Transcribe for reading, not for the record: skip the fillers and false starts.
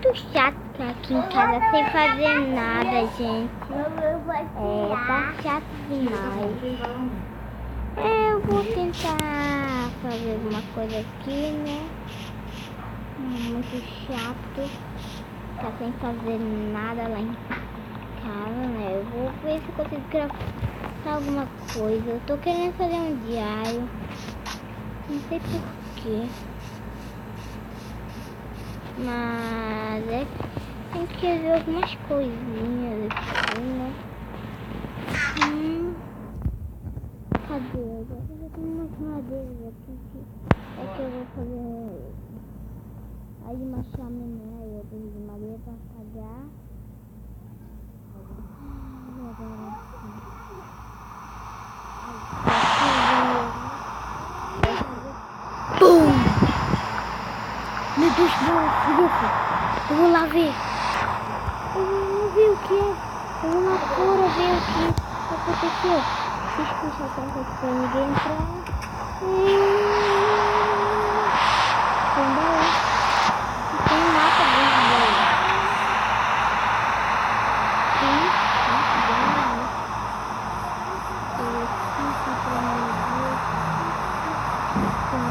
muito chato ficar aqui em casa sem fazer nada, gente. Tá chato demais. Eu vou tentar fazer alguma coisa aqui, né? Muito chato ficar sem fazer nada lá em casa, né? Eu vou ver se eu consigo gravar alguma coisa. Eu tô querendo fazer um diário. Não sei porquê. Mas tem que ver algumas coisinhas aqui, né? Cadê? Eu já tenho umas madeiras aqui que eu vou fazer aí uma chaminé e outras de madeira pra apagar. Bum! Meu Deus, eu vou lá ver. Eu vou ver o que é. Eu vou lá fora ver o que aconteceu. Deixa eu fechar a porta pra ninguém entrar. Vamos lá. Tem um mapa dentro dele. Tem mapa dentro. Tem